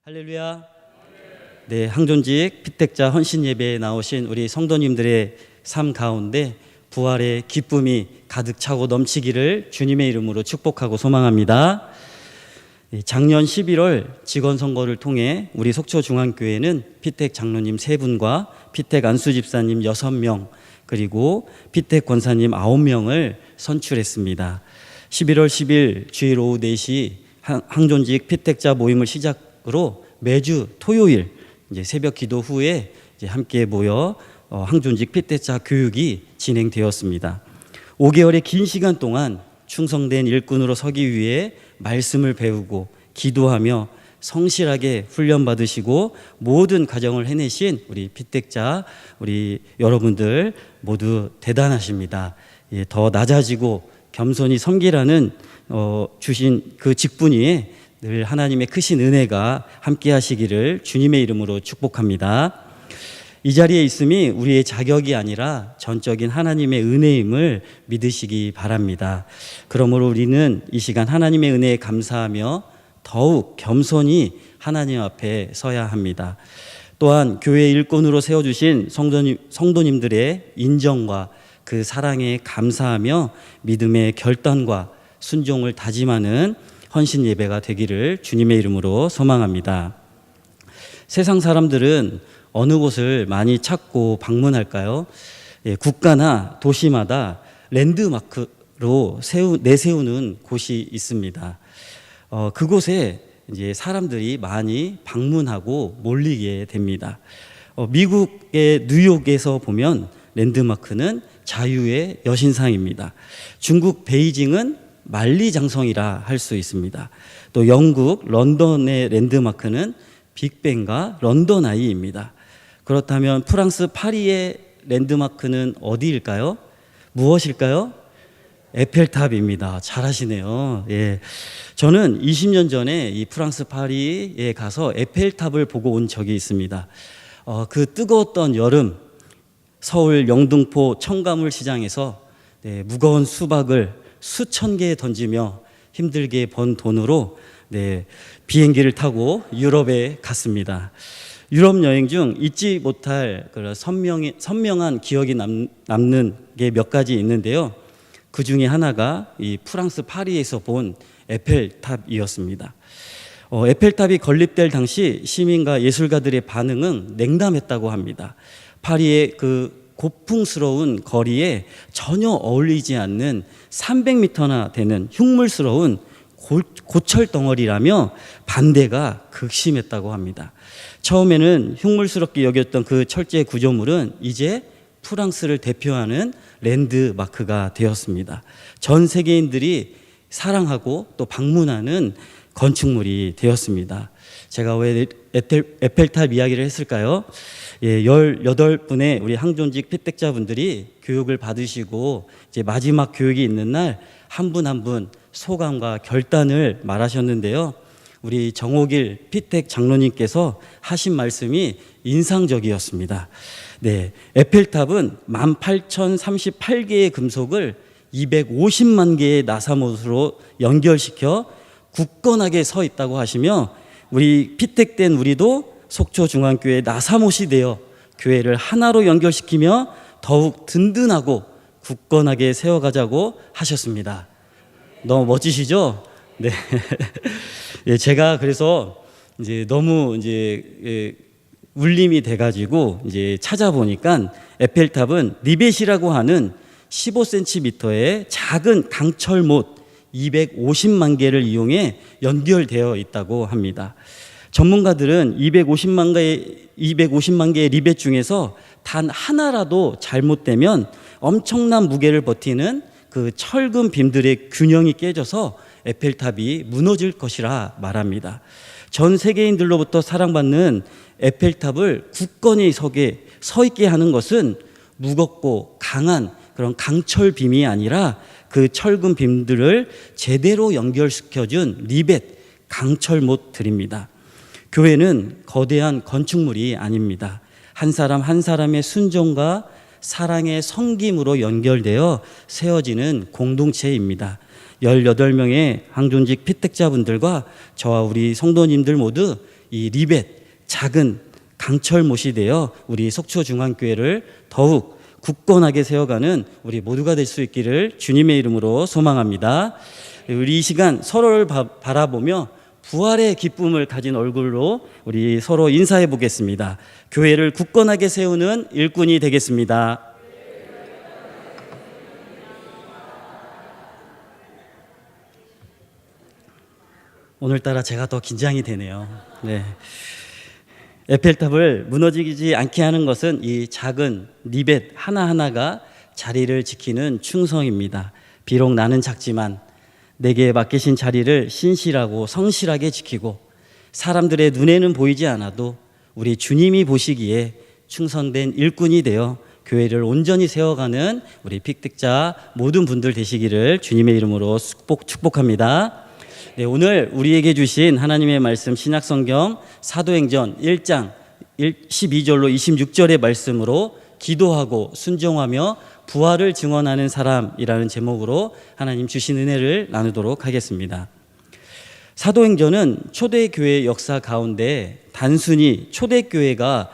할렐루야. 네, 항존직 피택자 헌신 예배에 나오신 우리 성도님들의 삶 가운데 부활의 기쁨이 가득 차고 넘치기를 주님의 이름으로 축복하고 소망합니다. 작년 11월 직원 선거를 통해 우리 속초중앙교회는 피택 장로님 3분과 피택 안수 집사님 6명 그리고 피택 권사님 9명을 선출했습니다. 11월 10일 주일 오후 4시 항존직 피택자 모임을 시작으로 매주 토요일 이제 새벽 기도 후에 이제 함께 모여 항존직 피택자 교육이 진행되었습니다. 5개월의 긴 시간 동안 충성된 일꾼으로 서기 위해 말씀을 배우고 기도하며 성실하게 훈련받으시고 모든 과정을 해내신 우리 피택자 우리 여러분들 모두 대단하십니다. 더 낮아지고 겸손히 섬기라는 주신 그 직분 위에 늘 하나님의 크신 은혜가 함께 하시기를 주님의 이름으로 축복합니다. 이 자리에 있음이 우리의 자격이 아니라 전적인 하나님의 은혜임을 믿으시기 바랍니다. 그러므로 우리는 이 시간 하나님의 은혜에 감사하며 더욱 겸손히 하나님 앞에 서야 합니다. 또한 교회 일꾼으로 세워주신 성도님들의 인정과 그 사랑에 감사하며 믿음의 결단과 순종을 다짐하는 헌신 예배가 되기를 주님의 이름으로 소망합니다. 세상 사람들은 어느 곳을 많이 찾고 방문할까요? 국가나 도시마다 랜드마크로 내세우는 곳이 있습니다. 그곳에 이제 사람들이 많이 방문하고 몰리게 됩니다. 미국의 뉴욕에서 보면 랜드마크는 자유의 여신상입니다. 중국 베이징은 만리장성이라 할 수 있습니다. 또 영국 런던의 랜드마크는 빅벤과 런던 아이입니다. 그렇다면 프랑스 파리의 랜드마크는 어디일까요? 무엇일까요? 에펠탑입니다. 잘하시네요. 예. 저는 20년 전에 이 프랑스 파리에 가서 에펠탑을 보고 온 적이 있습니다. 그 뜨거웠던 여름 서울 영등포 청가물 시장에서 무거운 수박을 수천 개 던지며 힘들게 번 돈으로 비행기를 타고 유럽에 갔습니다. 유럽 여행 중 잊지 못할 그런 선명한 기억이 남는 게 몇 가지 있는데요. 그 중에 하나가 이 프랑스 파리에서 본 에펠탑이었습니다. 에펠탑이 건립될 당시 시민과 예술가들의 반응은 냉담했다고 합니다. 파리의 그 고풍스러운 거리에 전혀 어울리지 않는 300m나 되는 흉물스러운 고철 덩어리라며 반대가 극심했다고 합니다. 처음에는 흉물스럽게 여겼던 그 철제 구조물은 이제 프랑스를 대표하는 랜드마크가 되었습니다. 전 세계인들이 사랑하고 또 방문하는 건축물이 되었습니다. 제가 왜 에펠탑 이야기를 했을까요? 18분의 우리 항존직 피택자분들이 교육을 받으시고 이제 마지막 교육이 있는 날 한 분 한 분 소감과 결단을 말하셨는데요. 우리 정옥일 피택 장로님께서 하신 말씀이 인상적이었습니다. 에펠탑은 18,038개의 금속을 250만 개의 나사못으로 연결시켜 굳건하게 서 있다고 하시며 우리 피택된 우리도 속초중앙교회 나사못이 되어 교회를 하나로 연결시키며 더욱 든든하고 굳건하게 세워가자고 하셨습니다. 너무 멋지시죠? 네. 제가 그래서 이제 너무 이제 울림이 돼가지고 이제 찾아보니까 에펠탑은 리벳이라고 하는 15cm의 작은 강철못 250만 개를 이용해 연결되어 있다고 합니다. 전문가들은 250만 개의 리벳 중에서 단 하나라도 잘못되면 엄청난 무게를 버티는 그 철근 빔들의 균형이 깨져서 에펠탑이 무너질 것이라 말합니다. 전 세계인들로부터 사랑받는 에펠탑을 굳건히 서 있게 하는 것은 무겁고 강한 그런 강철 빔이 아니라 그 철근 빔들을 제대로 연결시켜준 리벳 강철못들입니다. 교회는 거대한 건축물이 아닙니다. 한 사람 한 사람의 순종과 사랑의 섬김으로 연결되어 세워지는 공동체입니다. 18명의 항존직 피택자분들과 저와 우리 성도님들 모두 이 리벳 작은 강철못이 되어 우리 속초중앙교회를 더욱 굳건하게 세워가는 우리 모두가 될 수 있기를 주님의 이름으로 소망합니다. 우리 이 시간 서로를 바라보며 부활의 기쁨을 가진 얼굴로 우리 서로 인사해 보겠습니다. 교회를 굳건하게 세우는 일꾼이 되겠습니다. 오늘따라 제가 더 긴장이 되네요. 네. 에펠탑을 무너지지 않게 하는 것은 이 작은 리벳 하나하나가 자리를 지키는 충성입니다. 비록 나는 작지만 내게 맡기신 자리를 신실하고 성실하게 지키고 사람들의 눈에는 보이지 않아도 우리 주님이 보시기에 충성된 일꾼이 되어 교회를 온전히 세워가는 우리 픽득자 모든 분들 되시기를 주님의 이름으로 축복합니다. 네, 오늘 우리에게 주신 하나님의 말씀 신약성경 사도행전 1장 12절로 26절의 말씀으로 기도하고 순종하며 부활을 증언하는 사람이라는 제목으로 하나님 주신 은혜를 나누도록 하겠습니다. 사도행전은 초대교회 역사 가운데 단순히 초대교회가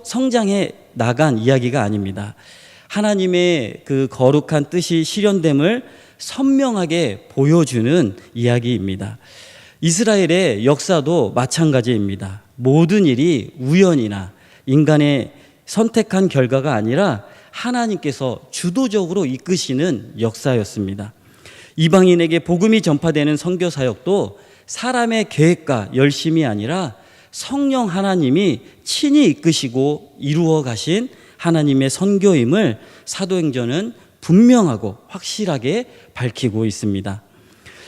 성장해 나간 이야기가 아닙니다. 하나님의 그 거룩한 뜻이 실현됨을 선명하게 보여주는 이야기입니다. 이스라엘의 역사도 마찬가지입니다. 모든 일이 우연이나 인간의 선택한 결과가 아니라 하나님께서 주도적으로 이끄시는 역사였습니다. 이방인에게 복음이 전파되는 선교 사역도 사람의 계획과 열심이 아니라 성령 하나님이 친히 이끄시고 이루어 가신 하나님의 선교임을 사도행전은 분명하고 확실하게 밝히고 있습니다.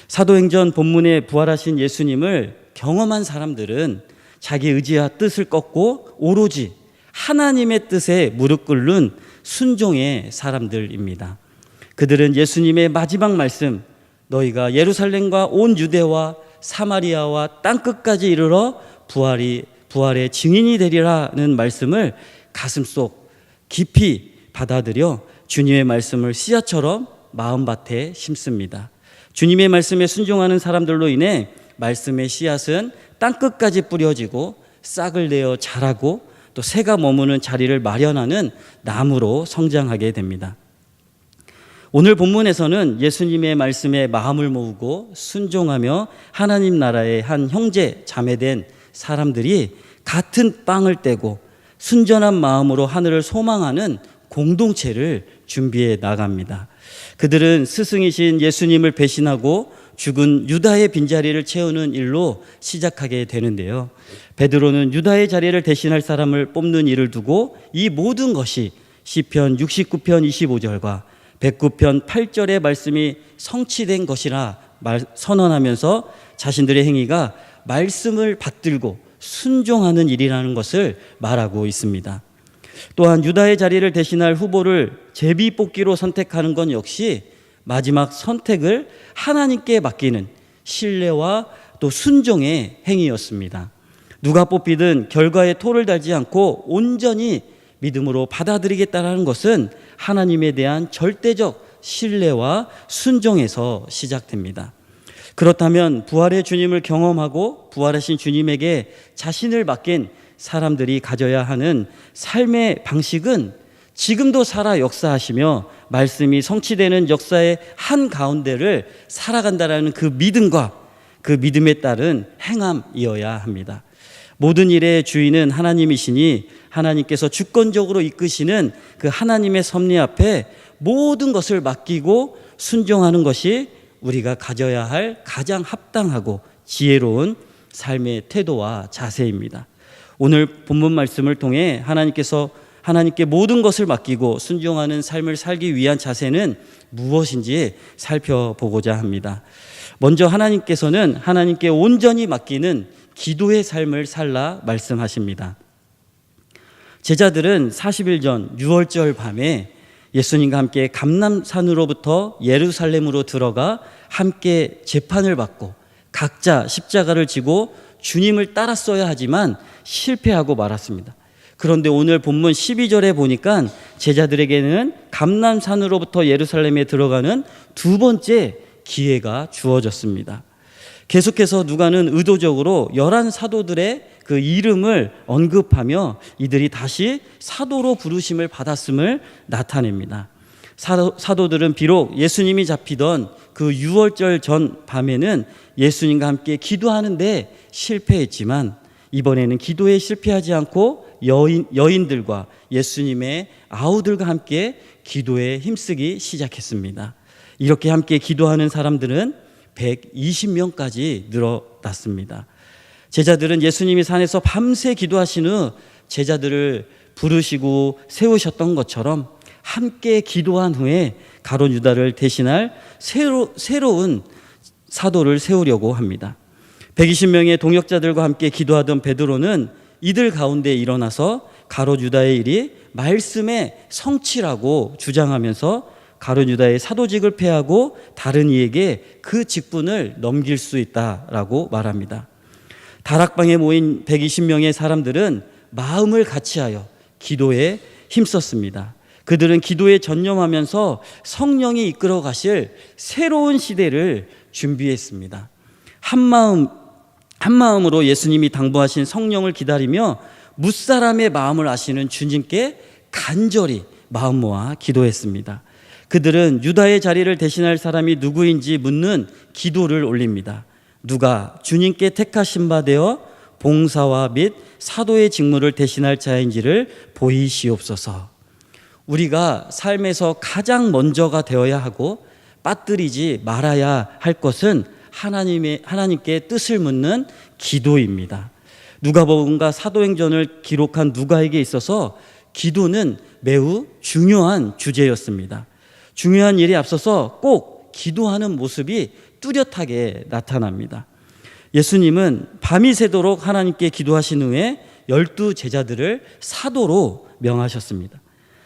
사도행전 본문에 부활하신 예수님을 경험한 사람들은 자기 의지와 뜻을 꺾고 오로지 하나님의 뜻에 무릎 꿇는 순종의 사람들입니다. 그들은 예수님의 마지막 말씀, 너희가 예루살렘과 온 유대와 사마리아와 땅끝까지 이르러 부활의 증인이 되리라는 말씀을 가슴속 깊이 받아들여 주님의 말씀을 씨앗처럼 마음밭에 심습니다. 주님의 말씀에 순종하는 사람들로 인해 말씀의 씨앗은 땅끝까지 뿌려지고 싹을 내어 자라고 또 새가 머무는 자리를 마련하는 나무로 성장하게 됩니다. 오늘 본문에서는 예수님의 말씀에 마음을 모으고 순종하며 하나님 나라의 한 형제 자매된 사람들이 같은 빵을 떼고 순전한 마음으로 하늘을 소망하는 공동체를 준비해 나갑니다. 그들은 스승이신 예수님을 배신하고 죽은 유다의 빈자리를 채우는 일로 시작하게 되는데요. 베드로는 유다의 자리를 대신할 사람을 뽑는 일을 두고 이 모든 것이 시편 69편 25절과 109편 8절의 말씀이 성취된 것이라 선언하면서 자신들의 행위가 말씀을 받들고 순종하는 일이라는 것을 말하고 있습니다. 또한 유다의 자리를 대신할 후보를 제비 뽑기로 선택하는 건 역시 마지막 선택을 하나님께 맡기는 신뢰와 또 순종의 행위였습니다. 누가 뽑히든 결과에 토를 달지 않고 온전히 믿음으로 받아들이겠다는 것은 하나님에 대한 절대적 신뢰와 순종에서 시작됩니다. 그렇다면 부활의 주님을 경험하고 부활하신 주님에게 자신을 맡긴 사람들이 가져야 하는 삶의 방식은 지금도 살아 역사하시며 말씀이 성취되는 역사의 한가운데를 살아간다라는 그 믿음과 그 믿음에 따른 행함이어야 합니다. 모든 일의 주인은 하나님이시니 하나님께서 주권적으로 이끄시는 그 하나님의 섭리 앞에 모든 것을 맡기고 순종하는 것이 우리가 가져야 할 가장 합당하고 지혜로운 삶의 태도와 자세입니다. 오늘 본문 말씀을 통해 하나님께 모든 것을 맡기고 순종하는 삶을 살기 위한 자세는 무엇인지 살펴보고자 합니다. 먼저 하나님께서는 하나님께 온전히 맡기는 기도의 삶을 살라 말씀하십니다. 제자들은 40일 전 6월절 밤에 예수님과 함께 감람산으로부터 예루살렘으로 들어가 함께 재판을 받고 각자 십자가를 지고 주님을 따랐어야 하지만 실패하고 말았습니다. 그런데 오늘 본문 12절에 보니까 제자들에게는 감람산으로부터 예루살렘에 들어가는 두 번째 기회가 주어졌습니다. 계속해서 누가는 의도적으로 11 사도들의 그 이름을 언급하며 이들이 다시 사도로 부르심을 받았음을 나타냅니다. 사도들은 비록 예수님이 잡히던 그 유월절 전 밤에는 예수님과 함께 기도하는데 실패했지만 이번에는 기도에 실패하지 않고 여인들과 예수님의 아우들과 함께 기도에 힘쓰기 시작했습니다. 이렇게 함께 기도하는 사람들은 120명까지 늘어났습니다. 제자들은 예수님이 산에서 밤새 기도하신 후 제자들을 부르시고 세우셨던 것처럼 함께 기도한 후에 가룟 유다를 대신할 새로운 사도를 세우려고 합니다. 120명의 동역자들과 함께 기도하던 베드로는 이들 가운데 일어나서 가룟 유다의 일이 말씀의 성취라고 주장하면서 가룟 유다의 사도직을 폐하고 다른 이에게 그 직분을 넘길 수 있다라고 말합니다. 다락방에 모인 120명의 사람들은 마음을 같이하여 기도에 힘썼습니다. 그들은 기도에 전념하면서 성령이 이끌어 가실 새로운 시대를 준비했습니다. 한 마음으로 예수님이 당부하신 성령을 기다리며 무사람의 마음을 아시는 주님께 간절히 마음 모아 기도했습니다. 그들은 유다의 자리를 대신할 사람이 누구인지 묻는 기도를 올립니다. 누가 주님께 택하신 바 되어 봉사와 및 사도의 직무를 대신할 자인지를 보이시옵소서. 우리가 삶에서 가장 먼저가 되어야 하고 빠뜨리지 말아야 할 것은 하나님께 뜻을 묻는 기도입니다. 누가복음과 사도행전을 기록한 누가에게 있어서 기도는 매우 중요한 주제였습니다. 중요한 일에 앞서서 꼭 기도하는 모습이 뚜렷하게 나타납니다. 예수님은 밤이 새도록 하나님께 기도하신 후에 12 제자들을 사도로 명하셨습니다.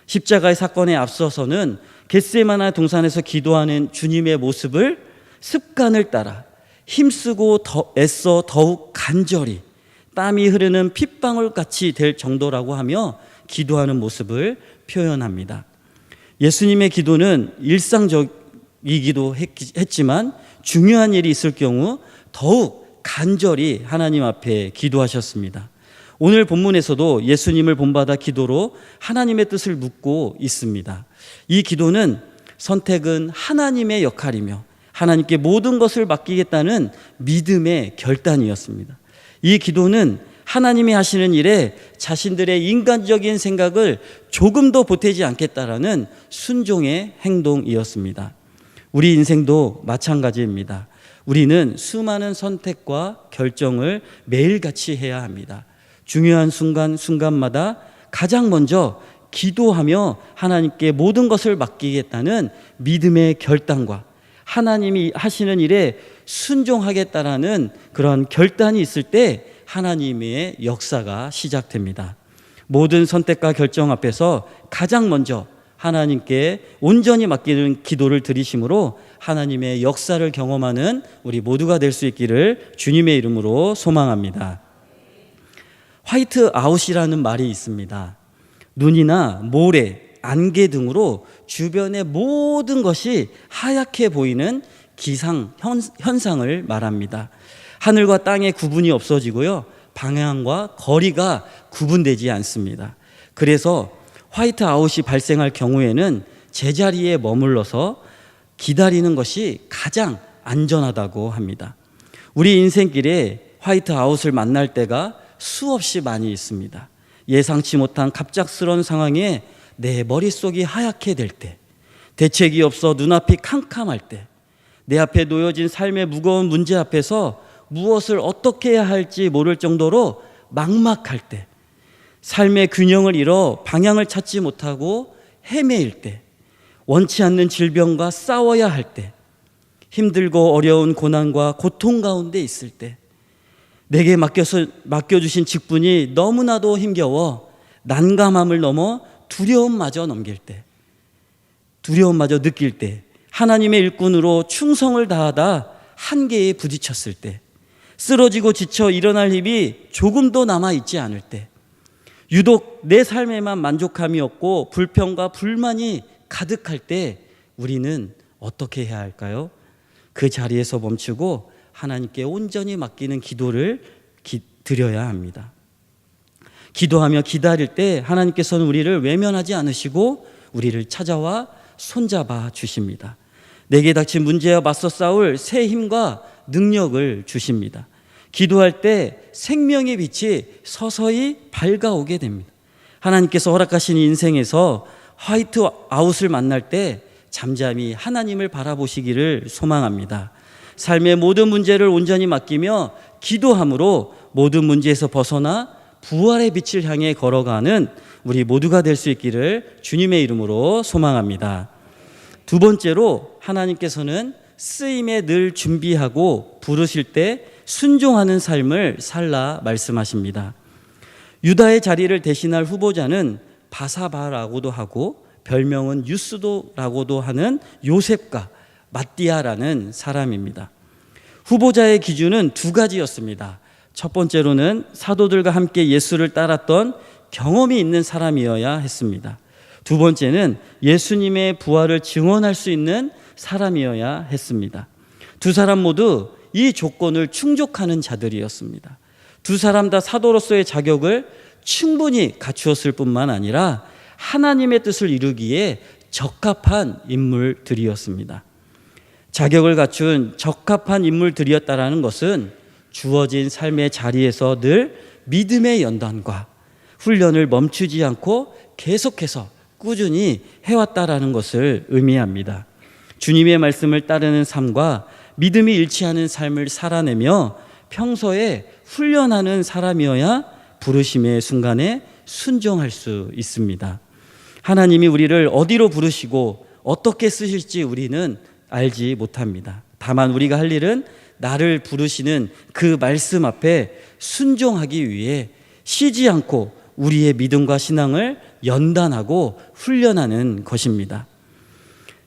십자가의 사건에 앞서서는 겟세마네 동산에서 기도하는 주님의 모습을 습관을 따라 힘쓰고 애써 더욱 간절히 땀이 흐르는 핏방울 같이 될 정도라고 하며 기도하는 모습을 표현합니다. 예수님의 기도는 일상적이기도 했지만 중요한 일이 있을 경우 더욱 간절히 하나님 앞에 기도하셨습니다. 오늘 본문에서도 예수님을 본받아 기도로 하나님의 뜻을 묻고 있습니다. 이 기도는 선택은 하나님의 역할이며 하나님께 모든 것을 맡기겠다는 믿음의 결단이었습니다. 이 기도는 하나님이 하시는 일에 자신들의 인간적인 생각을 조금도 보태지 않겠다라는 순종의 행동이었습니다. 우리 인생도 마찬가지입니다. 우리는 수많은 선택과 결정을 매일같이 해야 합니다. 중요한 순간마다 가장 먼저 기도하며 하나님께 모든 것을 맡기겠다는 믿음의 결단과 하나님이 하시는 일에 순종하겠다라는 그런 결단이 있을 때 하나님의 역사가 시작됩니다. 모든 선택과 결정 앞에서 가장 먼저 하나님께 온전히 맡기는 기도를 드리심으로 하나님의 역사를 경험하는 우리 모두가 될 수 있기를 주님의 이름으로 소망합니다. 화이트 아웃이라는 말이 있습니다. 눈이나 모래, 안개 등으로 주변의 모든 것이 하얗게 보이는 기상 현상을 말합니다. 하늘과 땅의 구분이 없어지고요, 방향과 거리가 구분되지 않습니다. 그래서 화이트 아웃이 발생할 경우에는 제자리에 머물러서 기다리는 것이 가장 안전하다고 합니다. 우리 인생길에 화이트 아웃을 만날 때가 수없이 많이 있습니다. 예상치 못한 갑작스러운 상황에 내 머릿속이 하얗게 될 때, 대책이 없어 눈앞이 캄캄할 때, 내 앞에 놓여진 삶의 무거운 문제 앞에서 무엇을 어떻게 해야 할지 모를 정도로 막막할 때, 삶의 균형을 잃어 방향을 찾지 못하고 헤매일 때, 원치 않는 질병과 싸워야 할 때, 힘들고 어려운 고난과 고통 가운데 있을 때, 내게 맡겨주신 직분이 너무나도 힘겨워 난감함을 넘어 두려움마저 느낄 때, 하나님의 일꾼으로 충성을 다하다 한계에 부딪혔을 때, 쓰러지고 지쳐 일어날 힘이 조금도 남아있지 않을 때, 유독 내 삶에만 만족함이 없고 불평과 불만이 가득할 때 우리는 어떻게 해야 할까요? 그 자리에서 멈추고 하나님께 온전히 맡기는 기도를 드려야 합니다. 기도하며 기다릴 때 하나님께서는 우리를 외면하지 않으시고 우리를 찾아와 손잡아 주십니다. 내게 닥친 문제와 맞서 싸울 새 힘과 능력을 주십니다. 기도할 때 생명의 빛이 서서히 밝아오게 됩니다. 하나님께서 허락하신 인생에서 화이트아웃을 만날 때 잠잠히 하나님을 바라보시기를 소망합니다. 삶의 모든 문제를 온전히 맡기며 기도함으로 모든 문제에서 벗어나 부활의 빛을 향해 걸어가는 우리 모두가 될 수 있기를 주님의 이름으로 소망합니다. 두 번째로 하나님께서는 쓰임에 늘 준비하고 부르실 때 순종하는 삶을 살라 말씀하십니다. 유다의 자리를 대신할 후보자는 바사바라고도 하고 별명은 유스도라고도 하는 요셉과 마띠아라는 사람입니다. 후보자의 기준은 두 가지였습니다. 첫 번째로는 사도들과 함께 예수를 따랐던 경험이 있는 사람이어야 했습니다. 두 번째는 예수님의 부활을 증언할 수 있는 사람이어야 했습니다. 두 사람 모두 이 조건을 충족하는 자들이었습니다. 두 사람 다 사도로서의 자격을 충분히 갖추었을 뿐만 아니라 하나님의 뜻을 이루기에 적합한 인물들이었습니다. 자격을 갖춘 적합한 인물들이었다라는 것은 주어진 삶의 자리에서 늘 믿음의 연단과 훈련을 멈추지 않고 계속해서 꾸준히 해왔다라는 것을 의미합니다. 주님의 말씀을 따르는 삶과 믿음이 일치하는 삶을 살아내며 평소에 훈련하는 사람이어야 부르심의 순간에 순종할 수 있습니다. 하나님이 우리를 어디로 부르시고 어떻게 쓰실지 우리는 알지 못합니다. 다만 우리가 할 일은 나를 부르시는 그 말씀 앞에 순종하기 위해 쉬지 않고 우리의 믿음과 신앙을 연단하고 훈련하는 것입니다.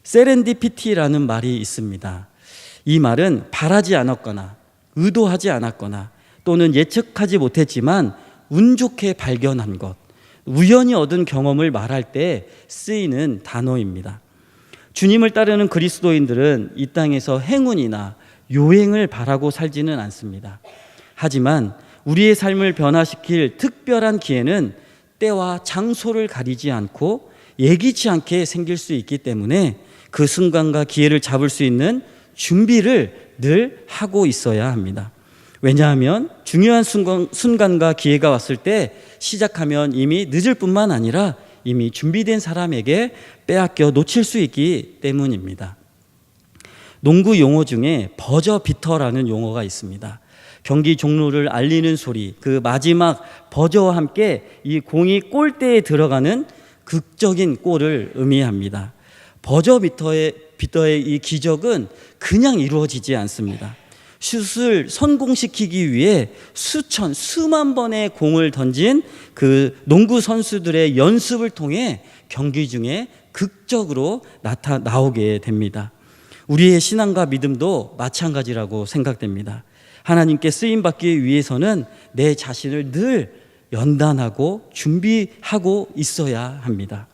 세렌디피티라는 말이 있습니다. 이 말은 바라지 않았거나 의도하지 않았거나 또는 예측하지 못했지만 운 좋게 발견한 것, 우연히 얻은 경험을 말할 때 쓰이는 단어입니다. 주님을 따르는 그리스도인들은 이 땅에서 행운이나 요행을 바라고 살지는 않습니다. 하지만 우리의 삶을 변화시킬 특별한 기회는 때와 장소를 가리지 않고 예기치 않게 생길 수 있기 때문에 그 순간과 기회를 잡을 수 있는 준비를 늘 하고 있어야 합니다. 왜냐하면 중요한 순간과 기회가 왔을 때 시작하면 이미 늦을 뿐만 아니라 이미 준비된 사람에게 빼앗겨 놓칠 수 있기 때문입니다. 농구 용어 중에 버저 비터라는 용어가 있습니다. 경기 종료를 알리는 소리, 그 마지막 버저와 함께 이 공이 골대에 들어가는 극적인 골을 의미합니다. 버저 비터의 이 기적은 그냥 이루어지지 않습니다. 슛을 성공시키기 위해 수만 번의 공을 던진 그 농구 선수들의 연습을 통해 경기 중에 극적으로 나오게 됩니다. 우리의 신앙과 믿음도 마찬가지라고 생각됩니다. 하나님께 쓰임받기 위해서는 내 자신을 늘 연단하고 준비하고 있어야 합니다.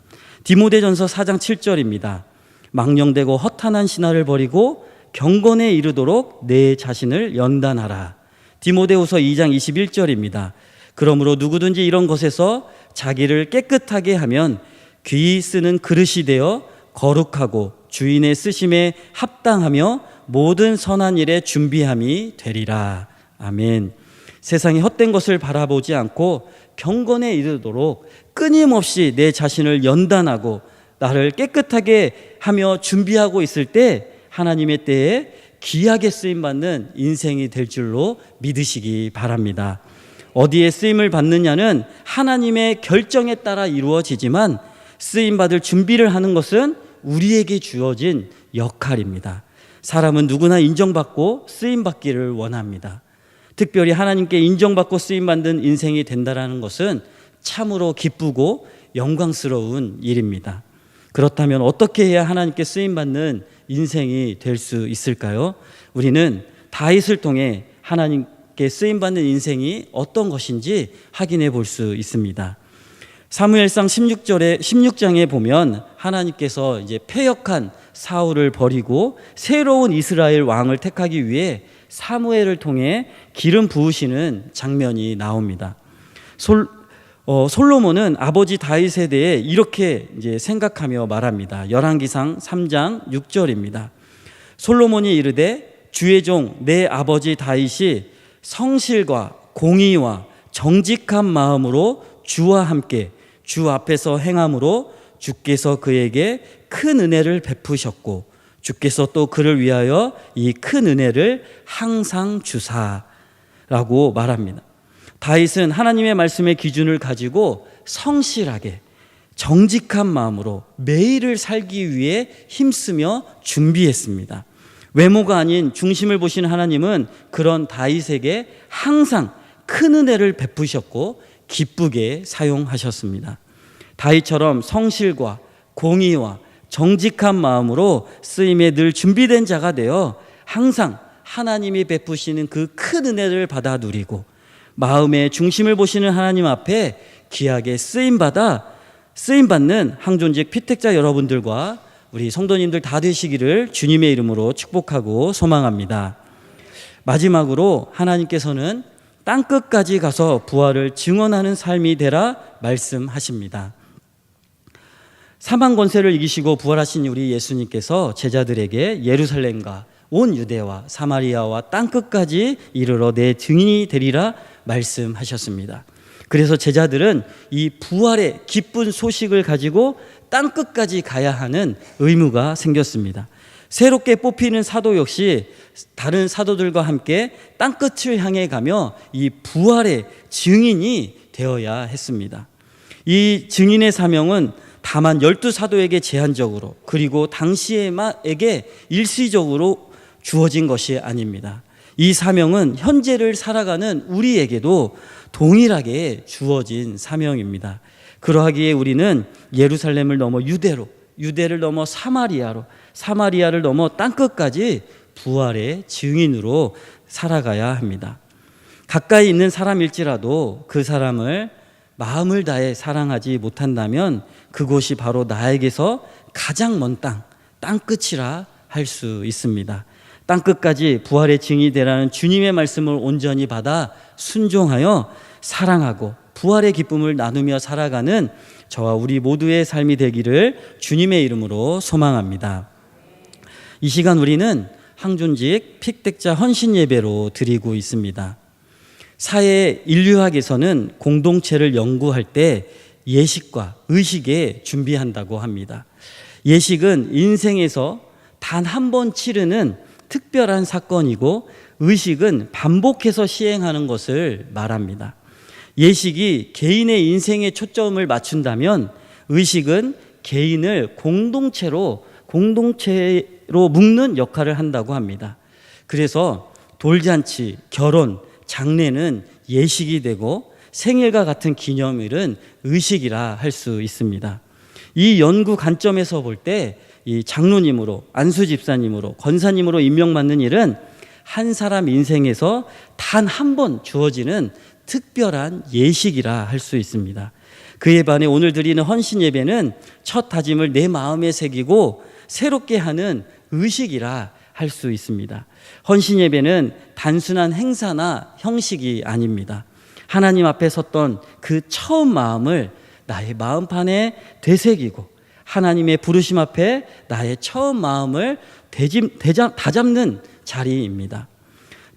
디모데전서 4장 7절입니다. 망령되고 허탄한 신화를 버리고 경건에 이르도록 내 자신을 연단하라. 디모데후서 2장 21절입니다. 그러므로 누구든지 이런 것에서 자기를 깨끗하게 하면 귀 쓰는 그릇이 되어 거룩하고 주인의 쓰심에 합당하며 모든 선한 일에 준비함이 되리라. 아멘. 세상의 헛된 것을 바라보지 않고 경건에 이르도록 끊임없이 내 자신을 연단하고 나를 깨끗하게 하며 준비하고 있을 때 하나님의 때에 귀하게 쓰임받는 인생이 될 줄로 믿으시기 바랍니다. 어디에 쓰임을 받느냐는 하나님의 결정에 따라 이루어지지만 쓰임받을 준비를 하는 것은 우리에게 주어진 역할입니다. 사람은 누구나 인정받고 쓰임받기를 원합니다. 특별히 하나님께 인정받고 쓰임받는 인생이 된다는 것은 참으로 기쁘고 영광스러운 일입니다. 그렇다면 어떻게 해야 하나님께 쓰임받는 인생이 될 수 있을까요? 우리는 다윗을 통해 하나님께 쓰임받는 인생이 어떤 것인지 확인해 볼 수 있습니다. 사무엘상 16장에 보면 하나님께서 이제 패역한 사울을 버리고 새로운 이스라엘 왕을 택하기 위해 사무엘을 통해 기름 부으시는 장면이 나옵니다. 솔로몬은 아버지 다윗에 대해 이렇게 이제 생각하며 말합니다. 열왕기상 3장 6절입니다. 솔로몬이 이르되 주의 종 내 아버지 다윗이 성실과 공의와 정직한 마음으로 주와 함께 주 앞에서 행함으로 주께서 그에게 큰 은혜를 베푸셨고 주께서 또 그를 위하여 이 큰 은혜를 항상 주사라고 말합니다. 다윗은 하나님의 말씀의 기준을 가지고 성실하게 정직한 마음으로 매일을 살기 위해 힘쓰며 준비했습니다. 외모가 아닌 중심을 보신 하나님은 그런 다윗에게 항상 큰 은혜를 베푸셨고 기쁘게 사용하셨습니다. 다윗처럼 성실과 공의와 정직한 마음으로 쓰임에 늘 준비된 자가 되어 항상 하나님이 베푸시는 그 큰 은혜를 받아 누리고 마음의 중심을 보시는 하나님 앞에 귀하게 쓰임받는 항존직 피택자 여러분들과 우리 성도님들 다 되시기를 주님의 이름으로 축복하고 소망합니다. 마지막으로 하나님께서는 땅끝까지 가서 부활을 증언하는 삶이 되라 말씀하십니다. 사망 권세를 이기시고 부활하신 우리 예수님께서 제자들에게 예루살렘과 온 유대와 사마리아와 땅끝까지 이르러 내 증인이 되리라 말씀하셨습니다. 그래서 제자들은 이 부활의 기쁜 소식을 가지고 땅끝까지 가야 하는 의무가 생겼습니다. 새롭게 뽑히는 사도 역시 다른 사도들과 함께 땅끝을 향해 가며 이 부활의 증인이 되어야 했습니다. 이 증인의 사명은 다만 12사도에게 제한적으로 그리고 당시에게 일시적으로 주어진 것이 아닙니다. 이 사명은 현재를 살아가는 우리에게도 동일하게 주어진 사명입니다. 그러하기에 우리는 예루살렘을 넘어 유대로, 유대를 넘어 사마리아로, 사마리아를 넘어 땅끝까지 부활의 증인으로 살아가야 합니다. 가까이 있는 사람일지라도 그 사람을 마음을 다해 사랑하지 못한다면 그곳이 바로 나에게서 가장 먼 땅끝이라 할 수 있습니다. 땅끝까지 부활의 증인이 되라는 주님의 말씀을 온전히 받아 순종하여 사랑하고 부활의 기쁨을 나누며 살아가는 저와 우리 모두의 삶이 되기를 주님의 이름으로 소망합니다. 이 시간 우리는 항존직 픽택자 헌신 예배로 드리고 있습니다. 사회 인류학에서는 공동체를 연구할 때 예식과 의식에 준비한다고 합니다. 예식은 인생에서 단 한 번 치르는 특별한 사건이고 의식은 반복해서 시행하는 것을 말합니다. 예식이 개인의 인생에 초점을 맞춘다면 의식은 개인을 공동체로 묶는 역할을 한다고 합니다. 그래서 돌잔치, 결혼, 장례는 예식이 되고 생일과 같은 기념일은 의식이라 할 수 있습니다. 이 연구 관점에서 볼 때 이 장로님으로, 안수 집사님으로, 권사님으로 임명받는 일은 한 사람 인생에서 단 한 번 주어지는 특별한 예식이라 할 수 있습니다. 그에 반해 오늘 드리는 헌신 예배는 첫 다짐을 내 마음에 새기고 새롭게 하는 의식이라 할 수 있습니다. 헌신 예배는 단순한 행사나 형식이 아닙니다. 하나님 앞에 섰던 그 처음 마음을 나의 마음판에 되새기고 하나님의 부르심 앞에 나의 처음 마음을 다잡는 자리입니다.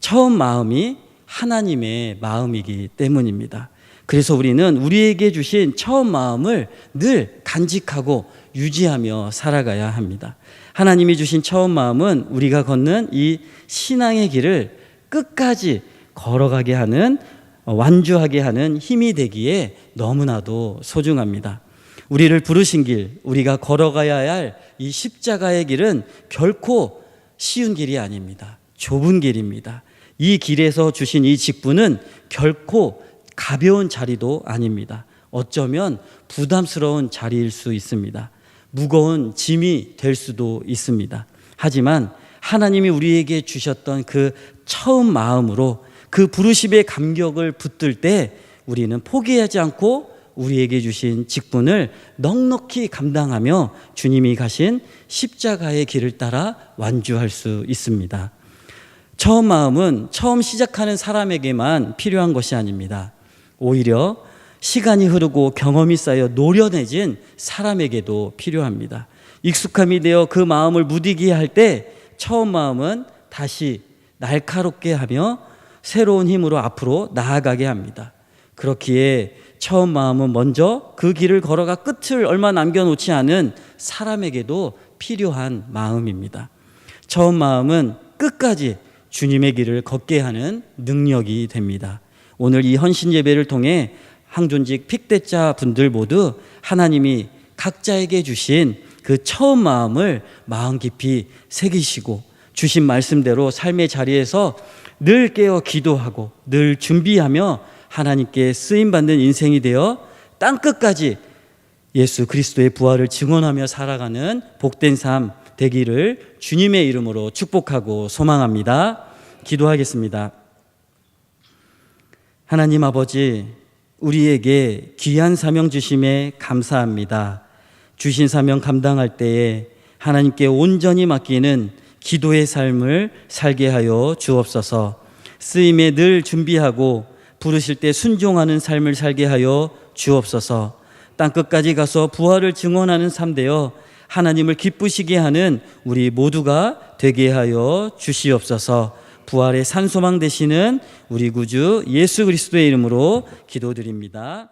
처음 마음이 하나님의 마음이기 때문입니다. 그래서 우리는 우리에게 주신 처음 마음을 늘 간직하고 유지하며 살아가야 합니다. 하나님이 주신 처음 마음은 우리가 걷는 이 신앙의 길을 끝까지 걸어가게 하는, 완주하게 하는 힘이 되기에 너무나도 소중합니다. 우리를 부르신 길, 우리가 걸어가야 할 이 십자가의 길은 결코 쉬운 길이 아닙니다. 좁은 길입니다. 이 길에서 주신 이 직분은 결코 가벼운 자리도 아닙니다. 어쩌면 부담스러운 자리일 수 있습니다. 무거운 짐이 될 수도 있습니다. 하지만 하나님이 우리에게 주셨던 그 처음 마음으로 그 부르심의 감격을 붙들 때 우리는 포기하지 않고 우리에게 주신 직분을 넉넉히 감당하며 주님이 가신 십자가의 길을 따라 완주할 수 있습니다. 처음 마음은 처음 시작하는 사람에게만 필요한 것이 아닙니다. 오히려 시간이 흐르고 경험이 쌓여 노련해진 사람에게도 필요합니다. 익숙함이 되어 그 마음을 무디게 할 때 처음 마음은 다시 날카롭게 하며 새로운 힘으로 앞으로 나아가게 합니다. 그렇기에 처음 마음은 먼저 그 길을 걸어가 끝을 얼마 남겨놓지 않은 사람에게도 필요한 마음입니다. 처음 마음은 끝까지 주님의 길을 걷게 하는 능력이 됩니다. 오늘 이 헌신 예배를 통해 항존직 픽대자 분들 모두 하나님이 각자에게 주신 그 처음 마음을 마음 깊이 새기시고 주신 말씀대로 삶의 자리에서 늘 깨어 기도하고 늘 준비하며 하나님께 쓰임받는 인생이 되어 땅끝까지 예수 그리스도의 부활을 증언하며 살아가는 복된 삶 되기를 주님의 이름으로 축복하고 소망합니다. 기도하겠습니다. 하나님 아버지, 우리에게 귀한 사명 주심에 감사합니다. 주신 사명 감당할 때에 하나님께 온전히 맡기는 기도의 삶을 살게 하여 주옵소서. 쓰임에 늘 준비하고 부르실 때 순종하는 삶을 살게 하여 주옵소서. 땅끝까지 가서 부활을 증언하는 삶 되어 하나님을 기쁘시게 하는 우리 모두가 되게 하여 주시옵소서. 부활의 산소망 되시는 우리 구주 예수 그리스도의 이름으로 기도드립니다.